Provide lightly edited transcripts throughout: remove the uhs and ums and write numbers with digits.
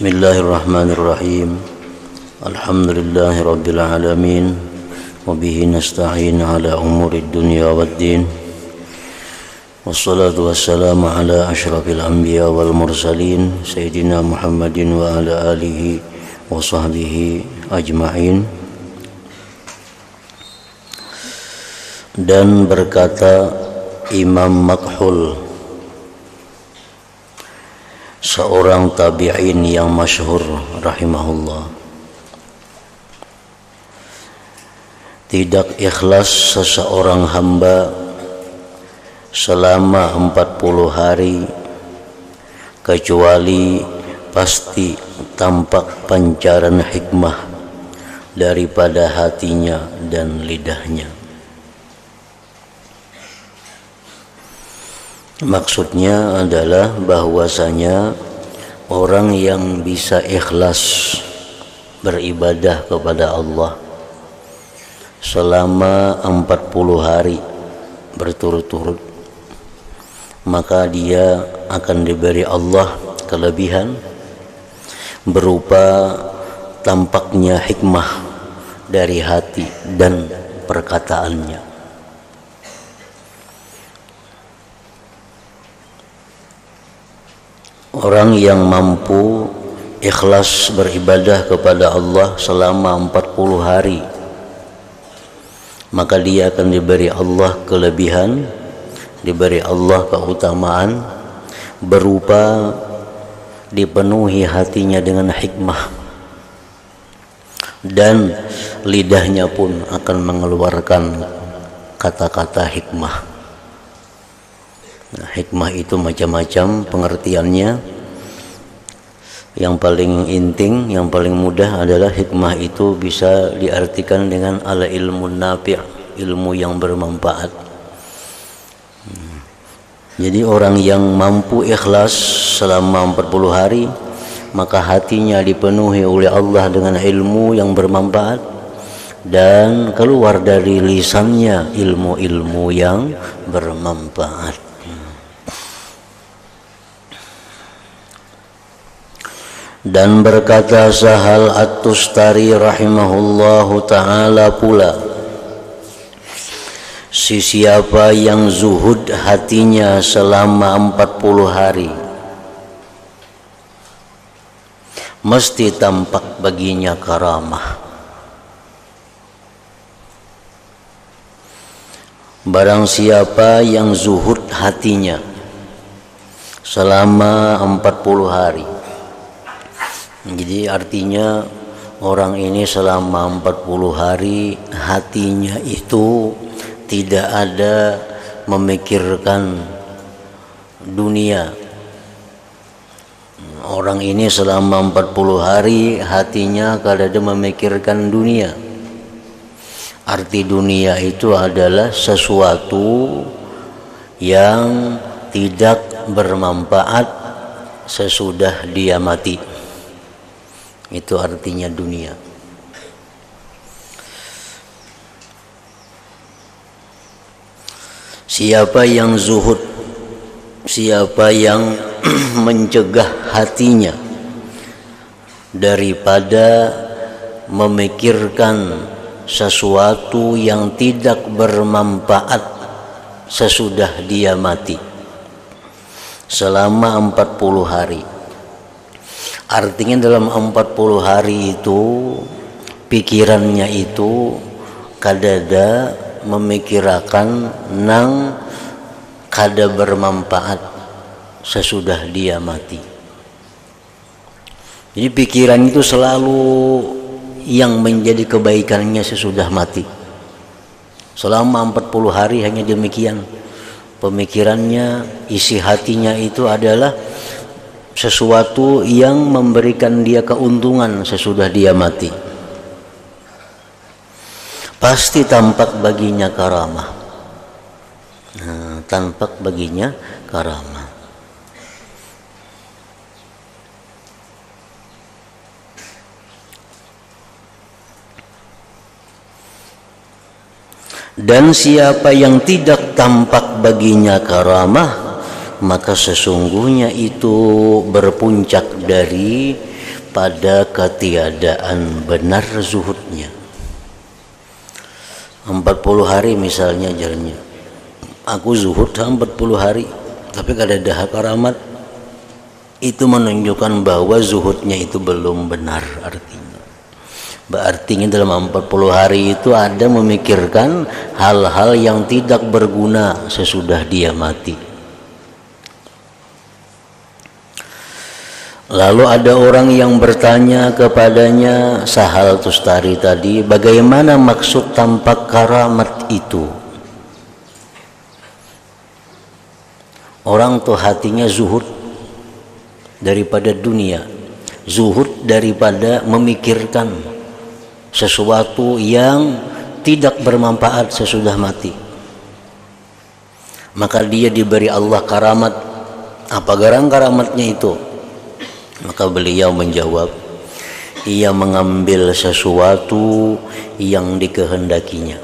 Bismillahirrahmanirrahim. Alhamdulillahi rabbil alamin. Wa bihi nasta'in ala umurid dunya waddin. Wassalatu wassalamu ala asyrafil anbiya wal mursalin Sayyidina Muhammadin wa ala alihi wa sahbihi ajma'in. Dan berkata Imam Makhul, seorang tabi'in yang masyhur rahimahullah, tidak ikhlas seseorang hamba selama 40 hari kecuali pasti tampak pancaran hikmah daripada hatinya dan lidahnya. Maksudnya adalah bahwasanya orang yang bisa ikhlas beribadah kepada Allah selama 40 hari berturut-turut, maka dia akan diberi Allah kelebihan berupa tampaknya hikmah dari hati dan perkataannya. Orang yang mampu ikhlas beribadah kepada Allah selama 40 hari, maka dia akan diberi Allah kelebihan, diberi Allah keutamaan berupa dipenuhi hatinya dengan hikmah, dan lidahnya pun akan mengeluarkan kata-kata hikmah. Nah, hikmah itu macam-macam pengertiannya. Yang paling inting, yang paling mudah adalah hikmah itu bisa diartikan dengan ala ilmu nafi', ilmu yang bermanfaat. Jadi orang yang mampu ikhlas selama 40 hari, maka hatinya dipenuhi oleh Allah dengan ilmu yang bermanfaat, dan keluar dari lisannya ilmu-ilmu yang bermanfaat. Dan berkata Sahal At-Tustari rahimahullahu ta'ala pula, siapa yang zuhud hatinya selama 40 hari, mesti tampak baginya karamah. Barang siapa yang zuhud hatinya selama 40 hari, jadi artinya orang ini selama 40 hari hatinya itu tidak ada memikirkan dunia. Orang ini selama 40 hari hatinya kada ada memikirkan dunia. Arti dunia itu adalah sesuatu yang tidak bermanfaat sesudah dia mati. Itu artinya dunia. Siapa yang zuhud, siapa yang mencegah hatinya daripada memikirkan sesuatu yang tidak bermanfaat sesudah dia mati selama 40 hari. Artinya dalam 40 hari itu pikirannya itu kadada memikirkan nang kada bermanfaat sesudah dia mati. Jadi pikiran itu selalu yang menjadi kebaikannya sesudah mati. Selama 40 hari hanya demikian. Pemikirannya, isi hatinya itu adalah sesuatu yang memberikan dia keuntungan sesudah dia mati. Pasti tampak baginya karamah. Tampak baginya karamah. Dan siapa yang tidak tampak baginya karamah, maka sesungguhnya itu berpuncak dari pada ketiadaan benar zuhudnya. 40 hari misalnya jalannya, aku zuhud 40 hari tapi kada ada karamat, itu menunjukkan bahwa zuhudnya itu belum benar. Artinya dalam 40 hari itu ada memikirkan hal-hal yang tidak berguna sesudah dia mati. Lalu ada orang yang bertanya kepadanya, Sahal Tustari tadi, bagaimana maksud tampak karamat itu? Orang tuh hatinya zuhud daripada dunia, zuhud daripada memikirkan sesuatu yang tidak bermanfaat sesudah mati. Maka dia diberi Allah karamat. Apa garang karamatnya itu? Maka beliau menjawab, ia mengambil sesuatu yang dikehendakinya,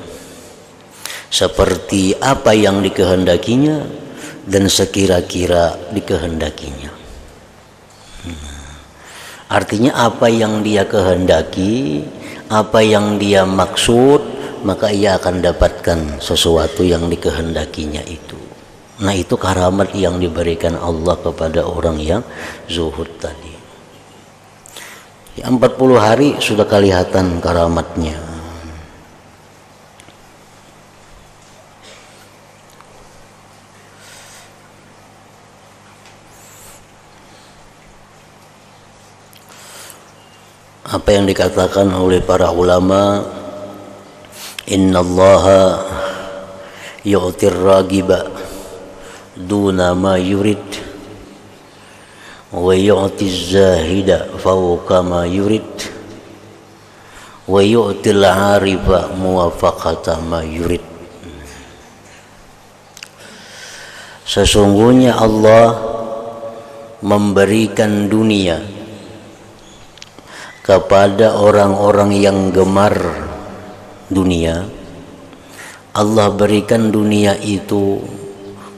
seperti apa yang dikehendakinya dan sekira-kira dikehendakinya. Artinya apa yang dia kehendaki, apa yang dia maksud, maka ia akan dapatkan sesuatu yang dikehendakinya itu. Nah, itu karamat yang diberikan Allah kepada orang yang zuhud tadi. 40 hari sudah kelihatan karamatnya. Apa yang dikatakan oleh para ulama, innallaha yu'tir ragiba duna ma yurid wa yu'tiz zahida fawqa ma yurid wa yu'til 'arifa muwafaqata ma yurid. Sesungguhnya Allah memberikan dunia kepada orang-orang yang gemar dunia. Allah berikan dunia itu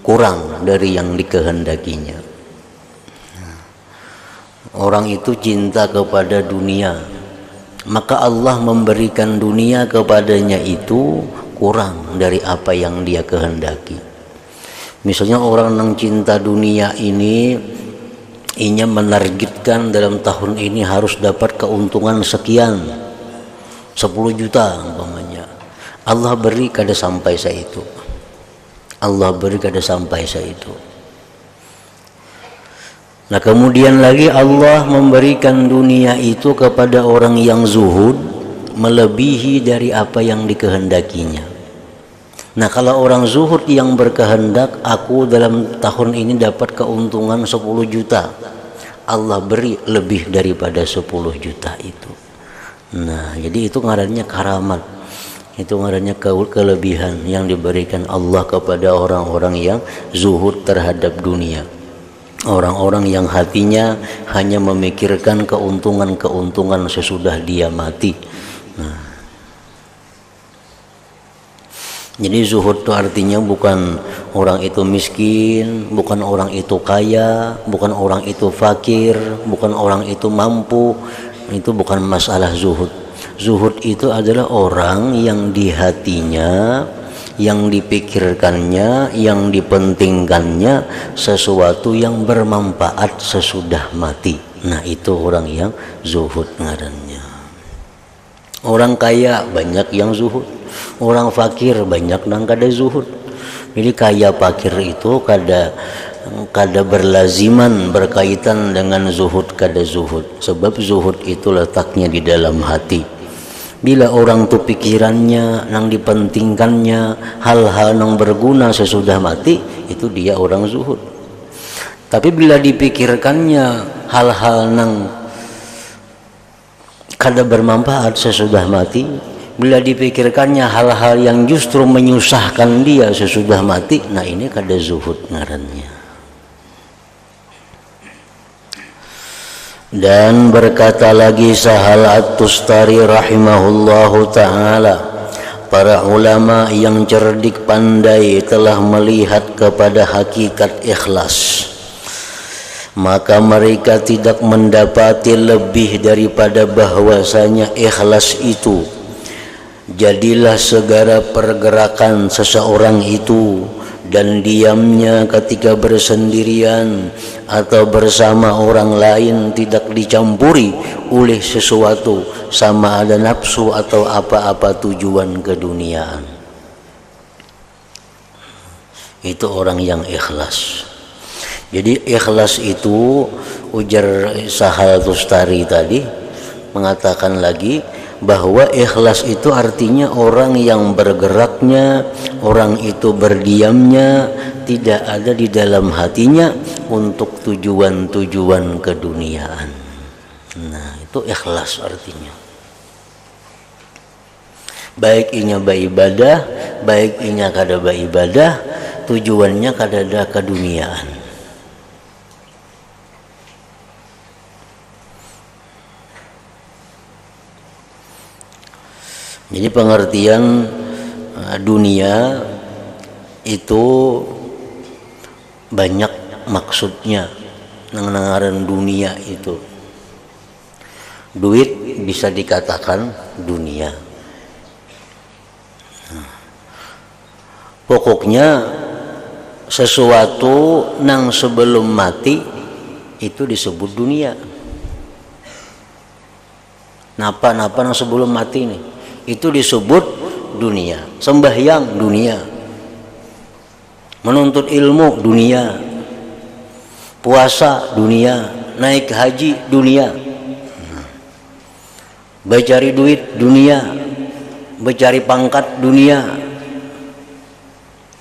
kurang dari yang dikehendakinya. Orang itu cinta kepada dunia, maka Allah memberikan dunia kepadanya itu kurang dari apa yang dia kehendaki. Misalnya orang yang cinta dunia ini, ia menargetkan dalam tahun ini harus dapat keuntungan sekian, 10 juta umpamanya. Allah beri kada sampai seitu. Allah beri kada sampai seitu. Nah, kemudian lagi Allah memberikan dunia itu kepada orang yang zuhud melebihi dari apa yang dikehendakinya. Nah, kalau orang zuhud yang berkehendak, aku dalam tahun ini dapat keuntungan 10 juta. Allah beri lebih daripada 10 juta itu. Nah, jadi itu ngarannya karamat. Itu ngarannya kelebihan yang diberikan Allah kepada orang-orang yang zuhud terhadap dunia. Orang-orang yang hatinya hanya memikirkan keuntungan-keuntungan sesudah dia mati. Nah, jadi zuhud itu artinya bukan orang itu miskin, bukan orang itu kaya, bukan orang itu fakir, bukan orang itu mampu. Itu bukan masalah zuhud. Zuhud itu adalah orang yang di hatinya, yang dipikirkannya, yang dipentingkannya sesuatu yang bermanfaat sesudah mati. Nah, itu orang yang zuhud ngarannya. Orang kaya banyak yang zuhud, orang fakir banyak nang kada zuhud. Jadi kaya fakir itu kada berlaziman berkaitan dengan zuhud kada zuhud, sebab zuhud itu letaknya di dalam hati. Bila orang tu pikirannya nang dipentingkannya hal-hal nang berguna sesudah mati, itu dia orang zuhud. Tapi bila dipikirkannya hal-hal nang kada bermanfaat sesudah mati, bila dipikirkannya hal-hal yang justru menyusahkan dia sesudah mati, nah ini kada zuhud ngarannya. Dan berkata lagi Sahal At-Tustari rahimahullahu ta'ala, para ulama yang cerdik pandai telah melihat kepada hakikat ikhlas maka mereka tidak mendapati lebih daripada bahwasanya ikhlas itu jadilah segala pergerakan seseorang itu, dan diamnya ketika bersendirian atau bersama orang lain tidak dicampuri oleh sesuatu, sama ada nafsu atau apa-apa tujuan keduniaan. Itu orang yang ikhlas. Jadi ikhlas itu, ujar Sahal Tustari tadi mengatakan lagi bahwa ikhlas itu artinya orang yang bergeraknya, orang itu berdiamnya tidak ada di dalam hatinya untuk tujuan-tujuan keduniaan. Nah, itu ikhlas artinya. Baik inya beribadah, baik inya kada beribadah, tujuannya kada ada keduniaan. Jadi pengertian dunia itu banyak maksudnya. Nangaran dunia itu, duit bisa dikatakan dunia. Pokoknya sesuatu nang sebelum mati itu disebut dunia. Napa nang sebelum mati nih, itu disebut dunia. Sembahyang dunia, menuntut ilmu dunia, puasa dunia, naik haji dunia, mencari duit dunia, mencari pangkat dunia.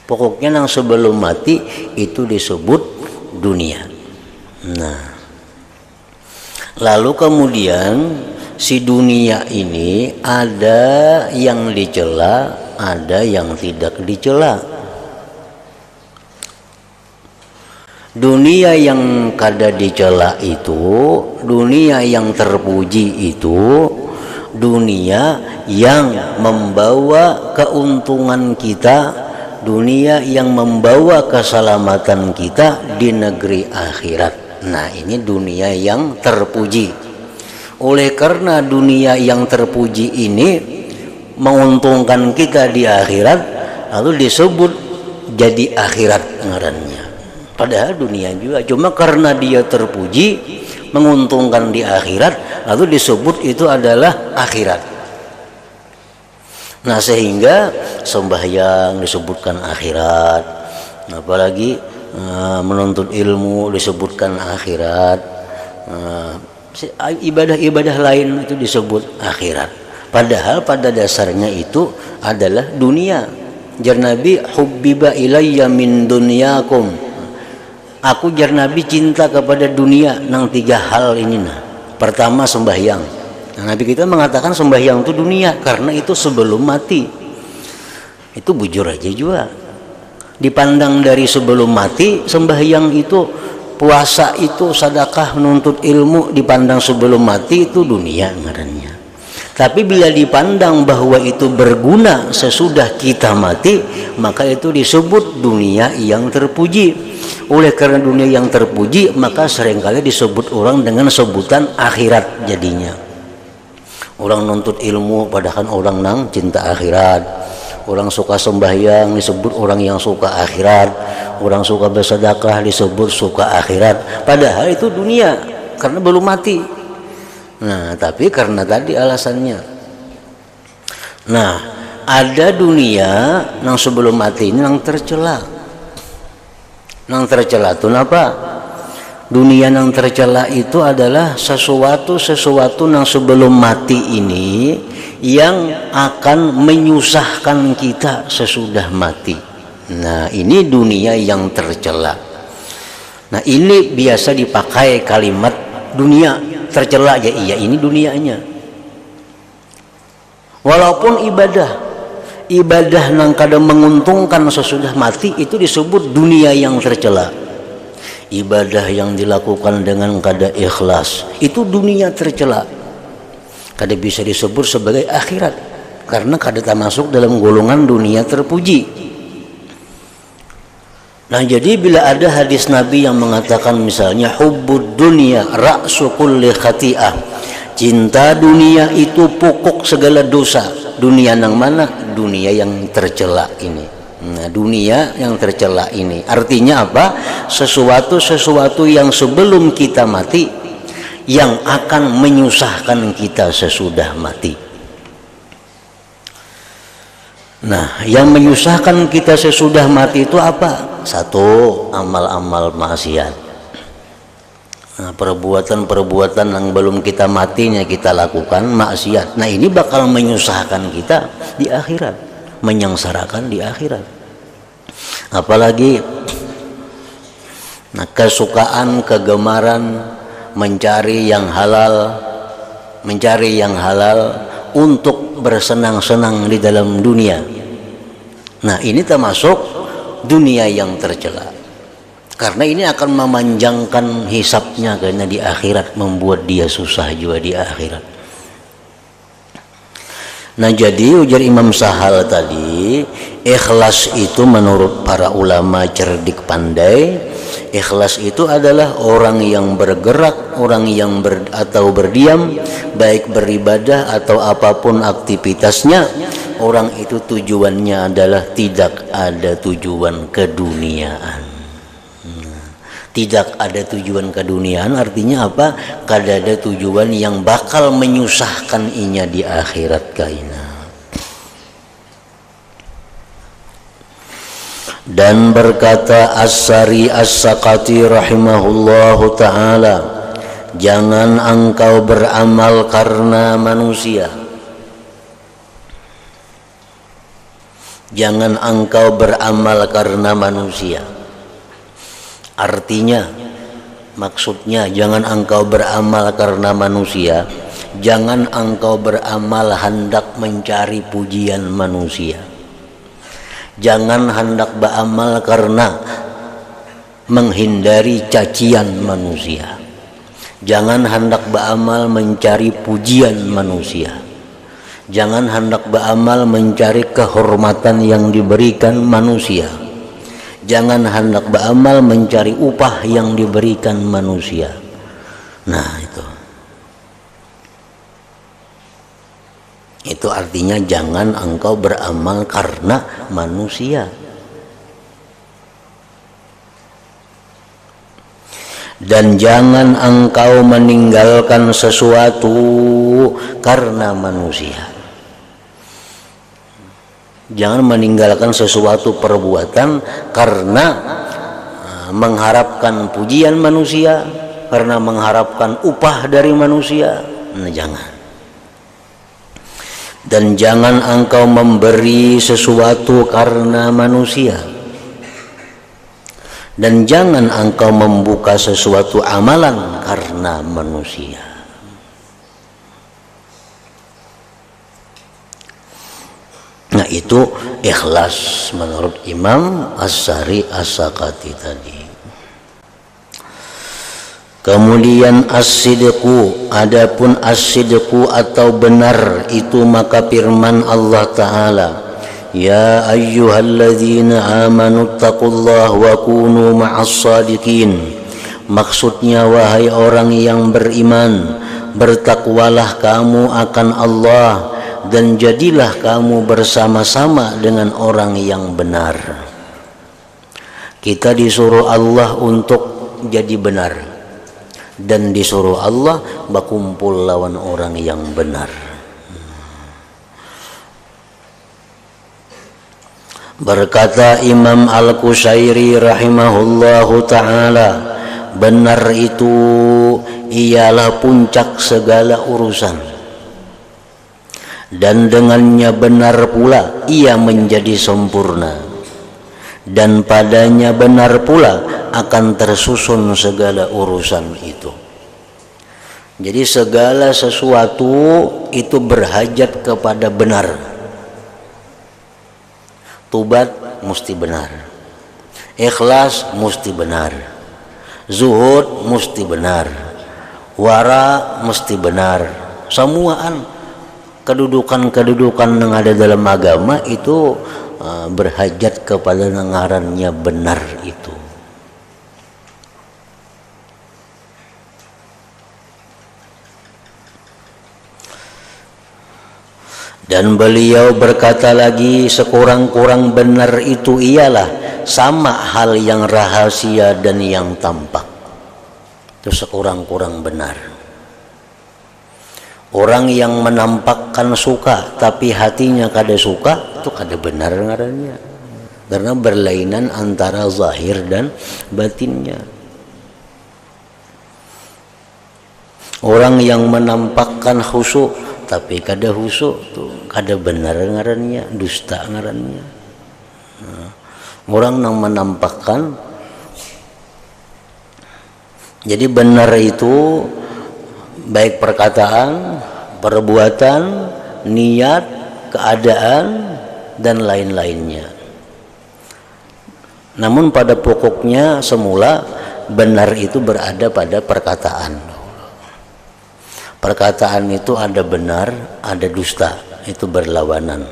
Pokoknya yang sebelum mati itu disebut dunia. Nah, lalu kemudian si dunia ini ada yang dicela, ada yang tidak dicela. Dunia yang kada dicela itu, dunia yang terpuji itu, dunia yang membawa keuntungan kita, dunia yang membawa keselamatan kita di negeri akhirat. Nah, ini dunia yang terpuji. Oleh karena dunia yang terpuji ini menguntungkan kita di akhirat, lalu disebut jadi akhirat ngarannya. Padahal dunia juga, cuma karena dia terpuji menguntungkan di akhirat, lalu disebut itu adalah akhirat. Nah, sehingga sembahyang disebutkan akhirat, apalagi menuntut ilmu disebutkan akhirat, ibadah-ibadah lain itu disebut akhirat. Padahal pada dasarnya itu adalah dunia. Jar Nabi, hubbiba ilayya min dunyakum, aku jar Nabi cinta kepada dunia nang tiga hal ini. Nah, pertama sembahyang. Nah, Nabi kita mengatakan sembahyang itu dunia karena itu sebelum mati. Itu bujur aja juga. Dipandang dari sebelum mati, sembahyang itu, puasa itu, sedekah, menuntut ilmu dipandang sebelum mati itu dunia ngarannya. Tapi bila dipandang bahwa itu berguna sesudah kita mati, maka itu disebut dunia yang terpuji. Oleh karena dunia yang terpuji, maka seringkali disebut orang dengan sebutan akhirat jadinya. Orang nuntut ilmu padahal orang nang cinta akhirat. Orang suka sembahyang disebut orang yang suka akhirat. Orang suka bersedekah disebut suka akhirat. Padahal itu dunia karena belum mati. Nah, tapi karena tadi alasannya. Nah, ada dunia yang sebelum mati ini yang tercela. Yang tercela itu apa? Dunia yang tercela itu adalah sesuatu yang sebelum mati ini yang akan menyusahkan kita sesudah mati. Nah, ini dunia yang tercela. Nah, ini biasa dipakai kalimat dunia tercela ya, iya ini dunianya. Walaupun ibadah yang kadang menguntungkan sesudah mati itu disebut dunia yang tercela. Ibadah yang dilakukan dengan kada ikhlas itu dunia tercela, kada bisa disebut sebagai akhirat karena kada termasuk dalam golongan dunia terpuji. Nah, jadi bila ada hadis Nabi yang mengatakan misalnya hubbud dunya ra'su kulli khati'ah, cinta dunia itu pokok segala dosa. Dunia yang mana? Dunia yang tercela ini. Nah, dunia yang tercela ini artinya apa? Sesuatu yang sebelum kita mati, yang akan menyusahkan kita sesudah mati. Nah, yang menyusahkan kita sesudah mati itu apa? Satu, amal-amal maksiat. Nah, perbuatan-perbuatan yang belum kita matinya kita lakukan maksiat. Nah, ini bakal menyusahkan kita di akhirat, menyengsarakan di akhirat. Apalagi kesukaan, kegemaran mencari yang halal untuk bersenang-senang di dalam dunia. Nah, ini termasuk dunia yang tercela, karena ini akan memanjangkan hisabnya, karena di akhirat membuat dia susah juga di akhirat. Nah, jadi ujar Imam Sahal tadi, ikhlas itu menurut para ulama cerdik pandai, ikhlas itu adalah orang yang bergerak, orang yang atau berdiam, baik beribadah atau apapun aktivitasnya, orang itu tujuannya adalah tidak ada tujuan keduniaan. Tidak ada tujuan keduniaan artinya apa? Kada ada tujuan yang bakal menyusahkan inya di akhirat kaina. Dan berkata As-Sari As-Sakati rahimahullahu ta'ala, jangan engkau beramal karena manusia. Jangan engkau beramal karena manusia. Artinya, maksudnya jangan engkau beramal karena manusia, jangan engkau beramal hendak mencari pujian manusia. Jangan hendak beramal karena menghindari cacian manusia. Jangan hendak beramal mencari pujian manusia. Jangan hendak beramal mencari kehormatan yang diberikan manusia. Jangan hendak beramal mencari upah yang diberikan manusia. Nah, itu artinya jangan engkau beramal karena manusia. Dan jangan engkau meninggalkan sesuatu karena manusia. Jangan meninggalkan sesuatu perbuatan karena mengharapkan pujian manusia, karena mengharapkan upah dari manusia. Nah, jangan. Dan jangan engkau memberi sesuatu karena manusia. Dan jangan engkau membuka sesuatu amalan karena manusia. Nah, itu ikhlas menurut Imam As-Sari As-Sakati tadi. Kemudian as-sidqu, adapun as-sidqu atau benar itu maka firman Allah Ta'ala, ya ayyuhalladzina amanu taqullaha wa kunu ma'as-sadiqin. Maksudnya, wahai orang yang beriman, bertakwalah kamu akan Allah dan jadilah kamu bersama-sama dengan orang yang benar. Kita disuruh Allah untuk jadi benar, dan disuruh Allah berkumpul lawan orang yang benar. Berkata Imam Al-Qusairi rahimahullahu ta'ala, benar itu ialah puncak segala urusan, dan dengannya benar pula ia menjadi sempurna, dan padanya benar pula akan tersusun segala urusan itu. Jadi segala sesuatu itu berhajat kepada benar. Tobat mesti benar, ikhlas mesti benar, zuhud mesti benar, wara mesti benar. Semuaan kedudukan yang ada dalam agama itu berhajat kepada ngarannya benar itu. Dan beliau berkata lagi, sekurang-kurang benar itu ialah sama hal yang rahasia dan yang tampak. Itu sekurang-kurang benar. Orang yang menampakkan suka tapi hatinya kada suka, itu kada benar ngarannya. Karena berlainan antara zahir dan batinnya. Orang yang menampakkan khusyuk tapi kada khusyuk, tuh kada benar ngarannya, dusta ngarannya. Orang yang menampakkan, jadi benar itu baik perkataan, perbuatan, niat, keadaan, dan lain-lainnya. Namun pada pokoknya semula benar itu berada pada perkataan. Perkataan itu ada benar, ada dusta, itu berlawanan.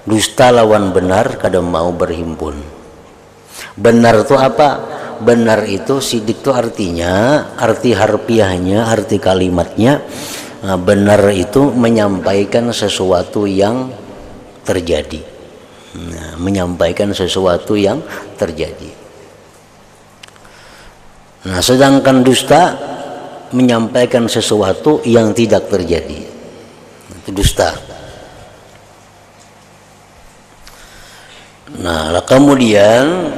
Dusta lawan benar kada mau berhimpun. Benar itu apa? Benar itu sidik itu artinya, arti harfiahnya, arti kalimatnya. Benar itu menyampaikan sesuatu yang terjadi. Menyampaikan sesuatu yang terjadi. Nah, sedangkan dusta menyampaikan sesuatu yang tidak terjadi. Itu dusta. Nah, kemudian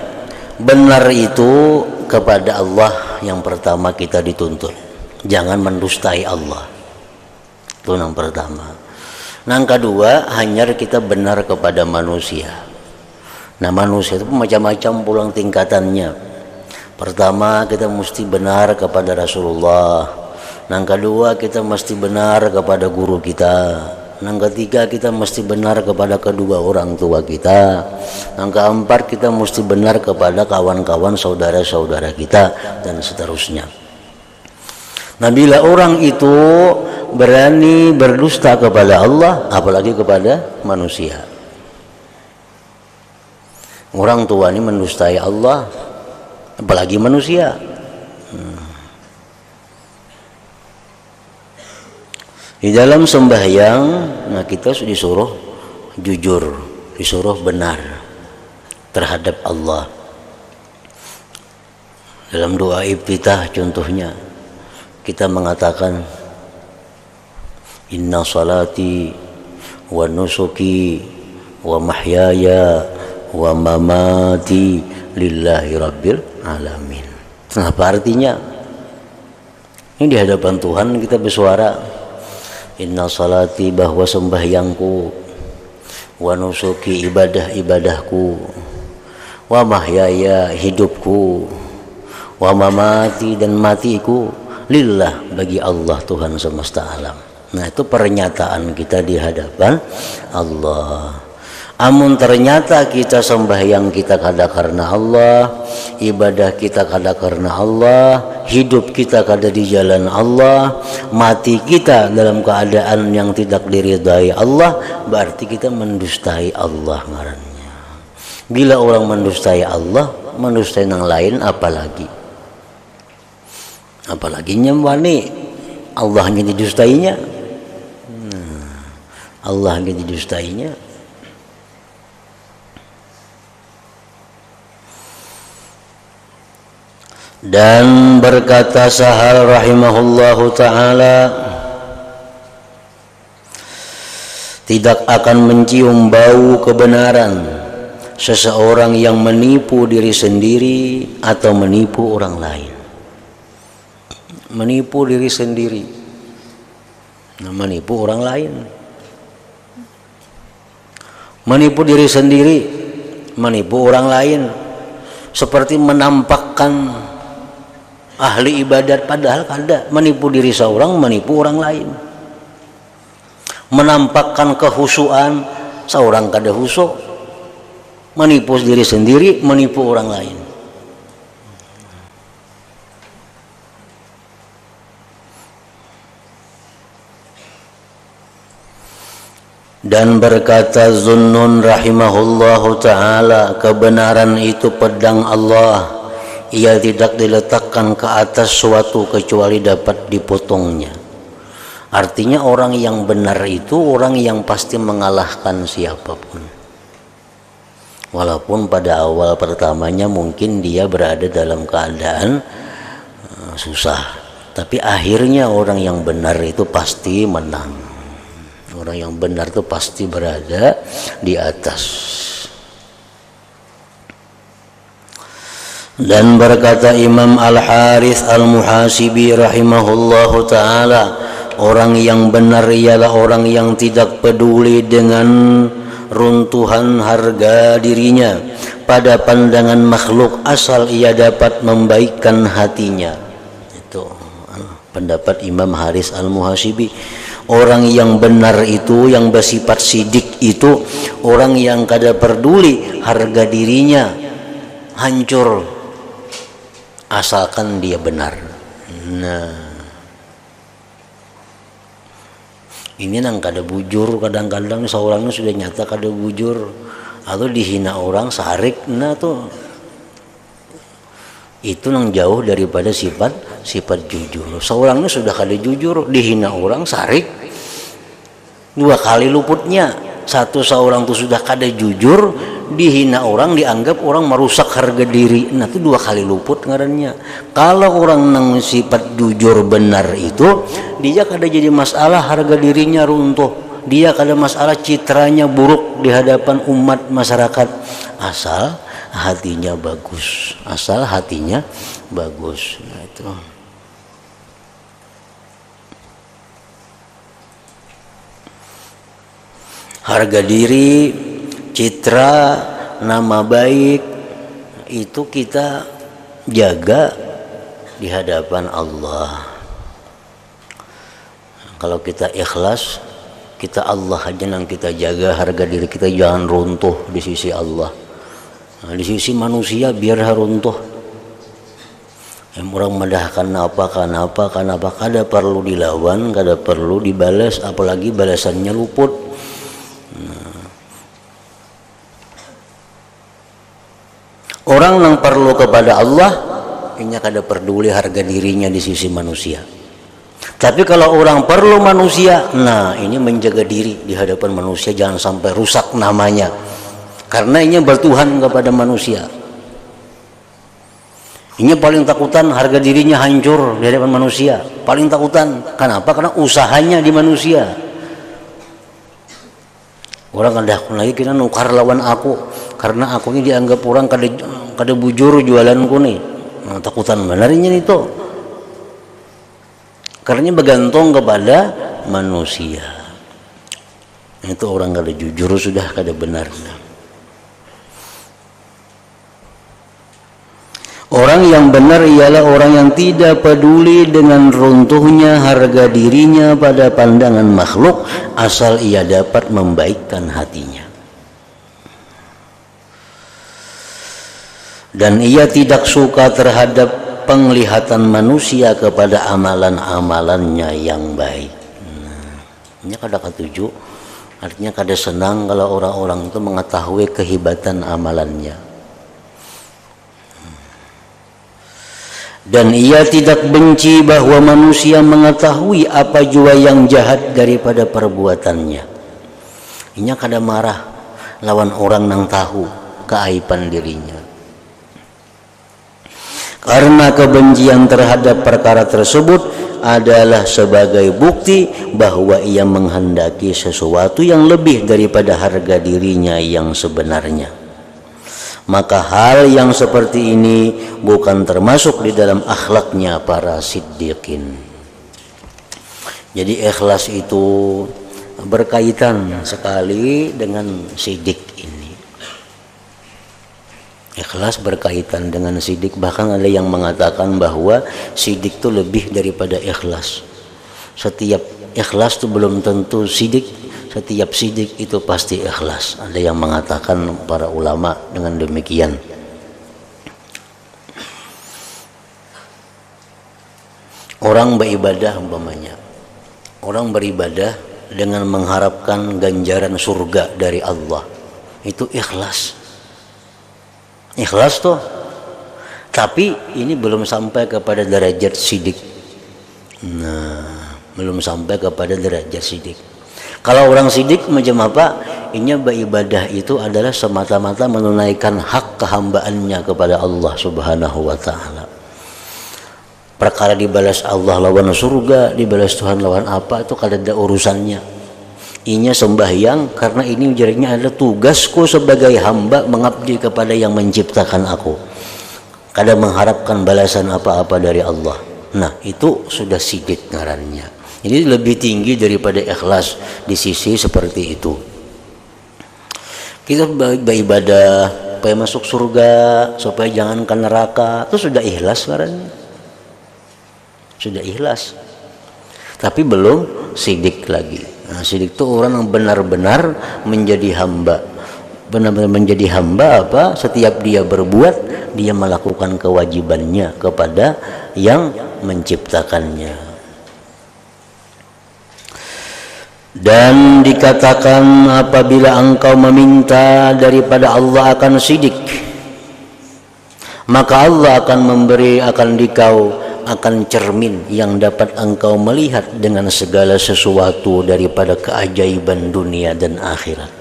benar itu kepada Allah yang pertama kita dituntut. Jangan mendustai Allah. Itu yang pertama. Yang kedua, hanya kita benar kepada manusia. Nah, manusia itu macam-macam pulang tingkatannya. Pertama, kita mesti benar kepada Rasulullah. Yang kedua, kita mesti benar kepada guru kita. Yang ketiga, kita mesti benar kepada kedua orang tua kita. Yang keempat, kita mesti benar kepada kawan-kawan saudara-saudara kita, dan seterusnya. Nah, bila orang itu berani berdusta kepada Allah, apalagi kepada manusia. Orang tua ini mendustai Allah, apalagi manusia. Di dalam sembahyang, nah kita disuruh jujur, disuruh benar terhadap Allah. Dalam doa iftitah contohnya, kita mengatakan inna salati wa nusuki wa mahyaya wa mamati lillahi rabbil alamin. Apa artinya? Ini di hadapan Tuhan kita bersuara inna salati, bahwa sembahyangku, wa nusuki, ibadah-ibadahku, wa mahyaya, hidupku, wa mamati, dan matiku, lillah, bagi Allah Tuhan semesta alam. Nah, itu pernyataan kita di hadapan Allah. Amun ternyata kita sembahyang kita kada karena Allah, ibadah kita kada karena Allah, hidup kita kada di jalan Allah, mati kita dalam keadaan yang tidak diridai Allah, berarti kita mendustai Allah ngarannya. Bila orang mendustai Allah, mendustai yang lain apalagi? Apalagi nyembani Allah hanya didustainya. Allah hanya didustainya. Dan berkata Sahal rahimahullahu ta'ala, tidak akan mencium bau kebenaran seseorang yang menipu diri sendiri atau menipu orang lain. Menipu diri sendiri, menipu orang lain. Menipu diri sendiri, menipu orang lain, seperti menampakkan ahli ibadat padahal kada, menipu diri seorang, menipu orang lain. Menampakkan kehusuan, seorang kada husu, menipu diri sendiri, menipu orang lain. Dan berkata Zunnun rahimahullahu ta'ala, kebenaran itu pedang Allah, ia tidak diletakkan ke atas suatu kecuali dapat dipotongnya. Artinya orang yang benar itu orang yang pasti mengalahkan siapapun. Walaupun pada awal pertamanya mungkin dia berada dalam keadaan susah, tapi akhirnya orang yang benar itu pasti menang. Orang yang benar itu pasti berada di atas. Dan berkata Imam Al-Harith Al-Muhasibi rahimahullahu ta'ala, orang yang benar ialah orang yang tidak peduli dengan runtuhan harga dirinya pada pandangan makhluk asal ia dapat membaikkan hatinya. Itu pendapat Imam Harith Al-Muhasibi. Orang yang benar itu, yang bersifat sidik itu, orang yang kada peduli harga dirinya hancur asalkan dia benar. Nah, ini nang kada bujur, kadang-kadang seorangnya sudah nyata kada bujur atau dihina orang sarik, nah tuh itu nang jauh daripada sifat jujur. Seorangnya sudah kada jujur, dihina orang sarik, dua kali luputnya. Satu, seorang itu sudah kada jujur, dihina orang, dianggap orang merusak harga diri, nah itu dua kali luput ngarannya. Kalau orang nang sifat jujur benar itu, dia kada jadi masalah harga dirinya runtuh, dia kada masalah citranya buruk di hadapan umat masyarakat, asal hatinya bagus, asal hatinya bagus. Nah, itu harga diri, citra, nama baik itu kita jaga di hadapan Allah. Kalau kita ikhlas, kita Allah aja yang kita jaga, harga diri kita jangan runtuh di sisi Allah. Nah, di sisi manusia biar runtuh. Yang orang medahkan apa, kada perlu dilawan, kada perlu dibalas, apalagi balasannya luput. Nah, orang yang perlu kepada Allah, ini kada peduli harga dirinya di sisi manusia. Tapi kalau orang perlu manusia, nah ini menjaga diri di hadapan manusia, jangan sampai rusak namanya. Karena ini bertuhan kepada manusia. Ini paling takutan harga dirinya hancur di hadapan manusia. Paling takutan. Kenapa? Karena usahanya di manusia. Orang kada lagi kena nukar lawan aku. Karena aku ini dianggap orang kada bujur jualanku nih. Nah, takutan benarnya itu. Karena bergantung kepada manusia. Itu orang kada jujur sudah kada benar. Orang yang benar ialah orang yang tidak peduli dengan runtuhnya harga dirinya pada pandangan makhluk asal ia dapat membaikkan hatinya. Dan ia tidak suka terhadap penglihatan manusia kepada amalan-amalannya yang baik. Nah, ini kada ketujuh, artinya kada senang kalau orang-orang itu mengetahui kehebatan amalannya. Dan ia tidak benci bahwa manusia mengetahui apa jua yang jahat daripada perbuatannya. Inya kada marah lawan orang nang tahu keaiban dirinya. Karena kebencian terhadap perkara tersebut adalah sebagai bukti bahwa ia menghendaki sesuatu yang lebih daripada harga dirinya yang sebenarnya. Maka hal yang seperti ini bukan termasuk di dalam akhlaknya para siddiqin. Jadi ikhlas itu berkaitan sekali dengan sidik ini. Ikhlas berkaitan dengan sidik, bahkan ada yang mengatakan bahwa sidik itu lebih daripada ikhlas. Setiap ikhlas itu belum tentu sidik. Setiap sidik itu pasti ikhlas. Ada yang mengatakan para ulama dengan demikian. Orang beribadah umpamanya. Orang beribadah dengan mengharapkan ganjaran surga dari Allah. Itu ikhlas. Ikhlas tuh. Tapi ini belum sampai kepada derajat sidik. Nah, belum sampai kepada derajat sidik. Kalau orang sidik macam apa? Inya beribadah itu adalah semata-mata menunaikan hak kehambaannya kepada Allah Subhanahu wa taala. Perkara dibalas Allah lawan surga, dibalas Tuhan lawan apa, itu kada ada urusannya. Inya sembahyang karena ini jadinya adalah tugasku sebagai hamba mengabdi kepada yang menciptakan aku. Kada mengharapkan balasan apa-apa dari Allah. Nah, itu sudah sidik ngarannya. Jadi lebih tinggi daripada ikhlas di sisi seperti itu. Kita beribadah supaya masuk surga, supaya jangan ke neraka, itu sudah ikhlas ngarannya. Sudah ikhlas. Tapi belum sidik lagi. Nah, sidik itu orang yang benar-benar menjadi hamba. Benar-benar menjadi hamba apa? Setiap dia berbuat, dia melakukan kewajibannya kepada yang menciptakannya. Dan dikatakan apabila engkau meminta daripada Allah akan sidik, maka Allah akan memberi akan dikau akan cermin yang dapat engkau melihat dengan segala sesuatu daripada keajaiban dunia dan akhirat.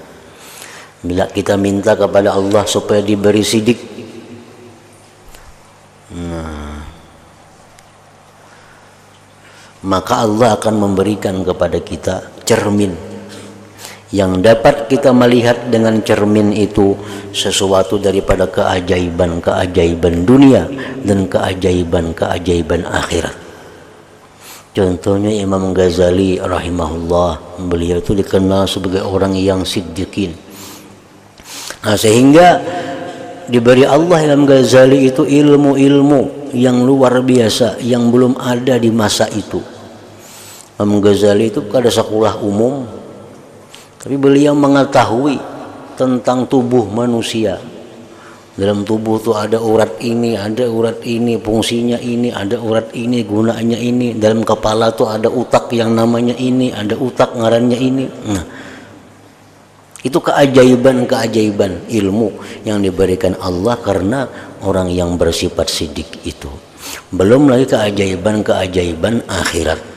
Bila kita minta kepada Allah supaya diberi sidik, maka Allah akan memberikan kepada kita cermin yang dapat kita melihat dengan cermin itu sesuatu daripada keajaiban-keajaiban dunia dan keajaiban-keajaiban akhirat. Contohnya Imam Ghazali rahimahullah, beliau itu dikenal sebagai orang yang siddiqin. Nah, sehingga diberi Allah Imam Ghazali itu ilmu-ilmu yang luar biasa yang belum ada di masa itu. Imam Ghazali itu kada sekolah umum, tapi beliau mengetahui tentang tubuh manusia. Dalam tubuh itu ada urat ini, fungsinya ini, ada urat ini, gunaannya ini. Dalam kepala itu ada utak yang namanya ini, ada utak ngarannya ini. Nah, itu keajaiban-keajaiban ilmu yang diberikan Allah karena orang yang bersifat sidik itu. Belum lagi keajaiban-keajaiban akhirat.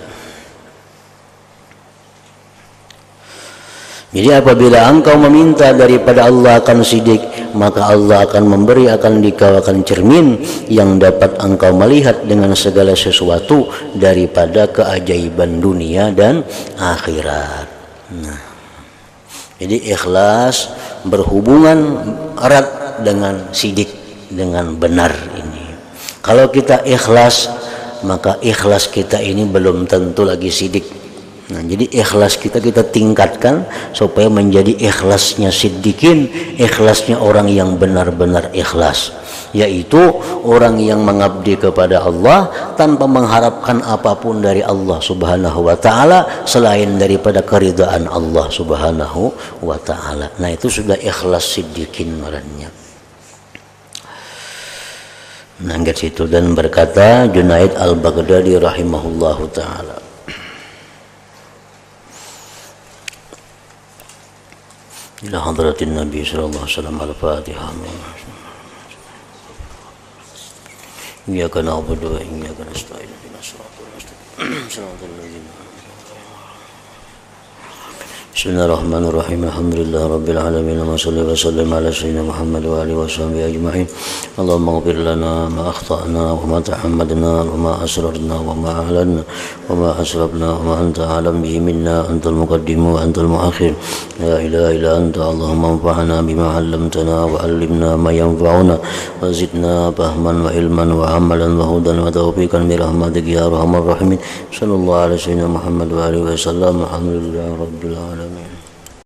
Jadi apabila engkau meminta daripada Allah akan sidik, maka Allah akan memberi akan dikau akan cermin yang dapat engkau melihat dengan segala sesuatu daripada keajaiban dunia dan akhirat. Nah, jadi ikhlas berhubungan erat dengan sidik, dengan benar ini. Kalau kita ikhlas, maka ikhlas kita ini belum tentu lagi sidik. Nah, jadi ikhlas kita tingkatkan supaya menjadi ikhlasnya siddiqin, ikhlasnya orang yang benar-benar ikhlas, yaitu orang yang mengabdi kepada Allah tanpa mengharapkan apapun dari Allah Subhanahu wa taala selain daripada keridhaan Allah Subhanahu wa taala. Nah, itu sudah ikhlas siddiqin marahnya. Nah, gitu situ. Dan berkata Junaid al-Baghdadi rahimahullahu taala, ila hadratin Nabi sallallahu alaihi wasallam al-Fatihah. Iyyaka na'budu wa iyyaka nasta'in. Ihdinas siratal mustaqim. Shiratal ladzina Bismillahirrahmanirrahim. Alhamdulillah rabbil alamin. Wa sallallahu wa sallam ala sayyidina Muhammad wa alihi wa sahbihi ajma'in. Allahumma ighfir lana ma akhta'na wa ma tahammadna wa ma asrarna wa ma a'lanna wa ma asrafna wa ma anta a'lam bihi minna, antal muqaddim wa antal muakhir. La ilaha illa anta. Allahumma anfa'na bima 'allamtana wa 'allimna ma yanfa'una wa zidna fahman wa ilman wa 'amalan wa hudan wa tawfiqan bi rahmatika ya arhamar rahimin. Sallallahu alaihi wasallam Muhammad wa alihi wa sallam. Alhamdulillah rabbil alamin.